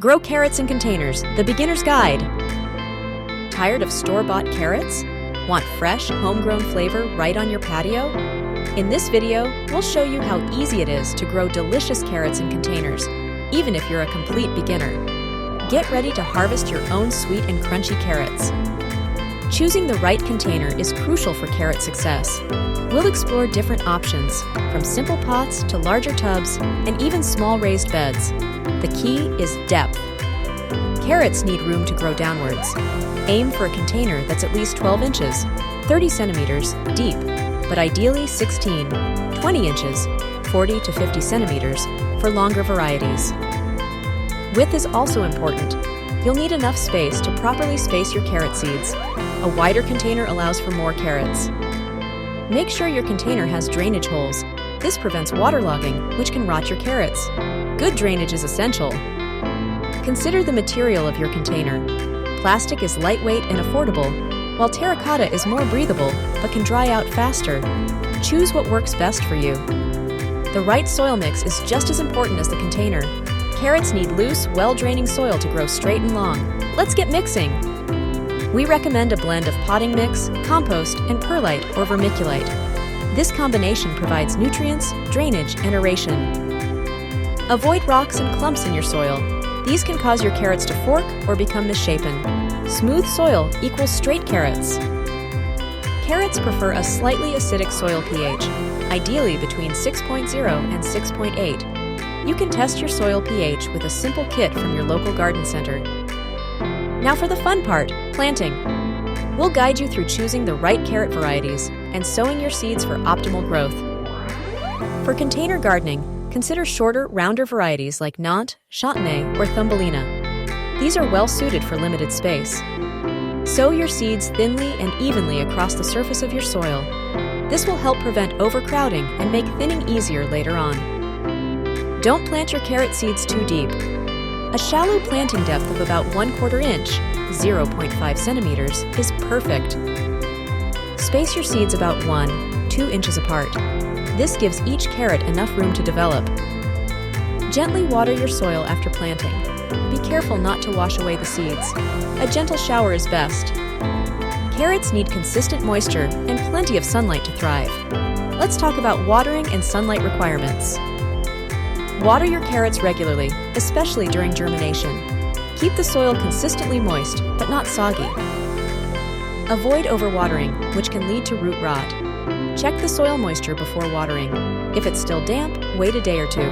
Grow carrots in containers, the beginner's guide. Tired of store-bought carrots? Want fresh, homegrown flavor right on your patio? In this video, we'll show you how easy it is to grow delicious carrots in containers, even if you're a complete beginner. Get ready to harvest your own sweet and crunchy carrots. Choosing the right container is crucial for carrot success. We'll explore different options, from simple pots to larger tubs and even small raised beds. The key is depth. Carrots need room to grow downwards. Aim for a container that's at least 12 inches, 30 centimeters deep, but ideally 16, 20 inches, 40 to 50 centimeters for longer varieties. Width is also important. You'll need enough space to properly space your carrot seeds. A wider container allows for more carrots. Make sure your container has drainage holes. This prevents waterlogging, which can rot your carrots. Good drainage is essential. Consider the material of your container. Plastic is lightweight and affordable, while terracotta is more breathable but can dry out faster. Choose what works best for you. The right soil mix is just as important as the container. Carrots need loose, well-draining soil to grow straight and long. Let's get mixing. We recommend a blend of potting mix, compost, and perlite or vermiculite. This combination provides nutrients, drainage, and aeration. Avoid rocks and clumps in your soil. These can cause your carrots to fork or become misshapen. Smooth soil equals straight carrots. Carrots prefer a slightly acidic soil pH, ideally between 6.0 and 6.8. You can test your soil pH with a simple kit from your local garden center. Now for the fun part, planting. We'll guide you through choosing the right carrot varieties and sowing your seeds for optimal growth. For container gardening, consider shorter, rounder varieties like Nantes, Chantenay, or Thumbelina. These are well suited for limited space. Sow your seeds thinly and evenly across the surface of your soil. This will help prevent overcrowding and make thinning easier later on. Don't plant your carrot seeds too deep. A shallow planting depth of about 1/4 inch, 0.5 centimeters, is perfect. Space your seeds about 1-2 inches apart. This gives each carrot enough room to develop. Gently water your soil after planting. Be careful not to wash away the seeds. A gentle shower is best. Carrots need consistent moisture and plenty of sunlight to thrive. Let's talk about watering and sunlight requirements. Water your carrots regularly, especially during germination. Keep the soil consistently moist, but not soggy. Avoid overwatering, which can lead to root rot. Check the soil moisture before watering. If it's still damp, wait a day or two.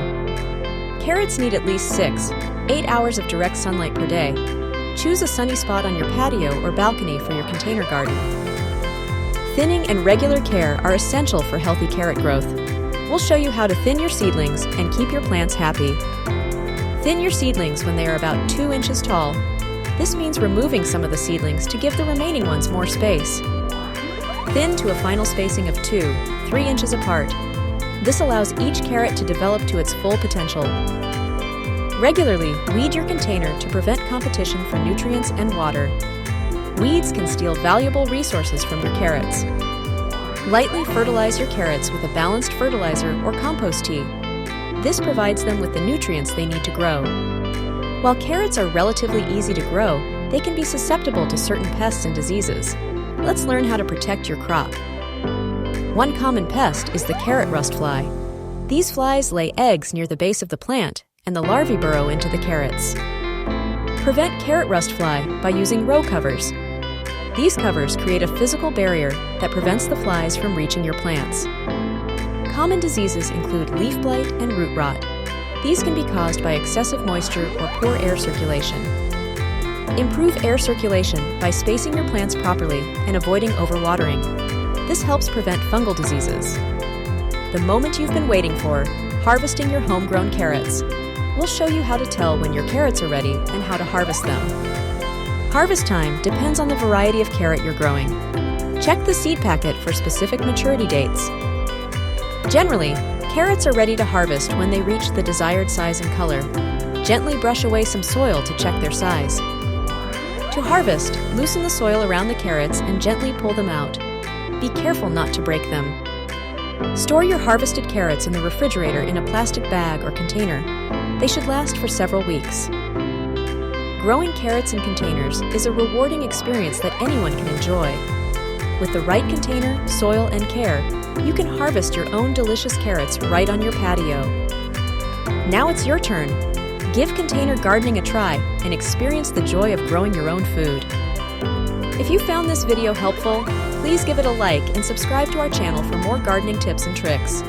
Carrots need at least 6-8 hours of direct sunlight per day. Choose a sunny spot on your patio or balcony for your container garden. Thinning and regular care are essential for healthy carrot growth. We'll show you how to thin your seedlings and keep your plants happy. Thin your seedlings when they are about 2 inches tall. This means removing some of the seedlings to give the remaining ones more space. Thin to a final spacing of 2-3 inches apart. This allows each carrot to develop to its full potential. Regularly weed your container to prevent competition for nutrients and water. Weeds can steal valuable resources from your carrots. Lightly fertilize your carrots with a balanced fertilizer or compost tea. This provides them with the nutrients they need to grow. While carrots are relatively easy to grow, they can be susceptible to certain pests and diseases. Let's learn how to protect your crop. One common pest is the carrot rust fly. These flies lay eggs near the base of the plant, and the larvae burrow into the carrots. Prevent carrot rust fly by using row covers. These covers create a physical barrier that prevents the flies from reaching your plants. Common diseases include leaf blight and root rot. These can be caused by excessive moisture or poor air circulation. Improve air circulation by spacing your plants properly and avoiding overwatering. This helps prevent fungal diseases. The moment you've been waiting for, harvesting your homegrown carrots. We'll show you how to tell when your carrots are ready and how to harvest them. Harvest time depends on the variety of carrot you're growing. Check the seed packet for specific maturity dates. Generally, carrots are ready to harvest when they reach the desired size and color. Gently brush away some soil to check their size. To harvest, loosen the soil around the carrots and gently pull them out. Be careful not to break them. Store your harvested carrots in the refrigerator in a plastic bag or container. They should last for several weeks. Growing carrots in containers is a rewarding experience that anyone can enjoy. With the right container, soil, and care, you can harvest your own delicious carrots right on your patio. Now it's your turn. Give container gardening a try and experience the joy of growing your own food. If you found this video helpful, please give it a like and subscribe to our channel for more gardening tips and tricks.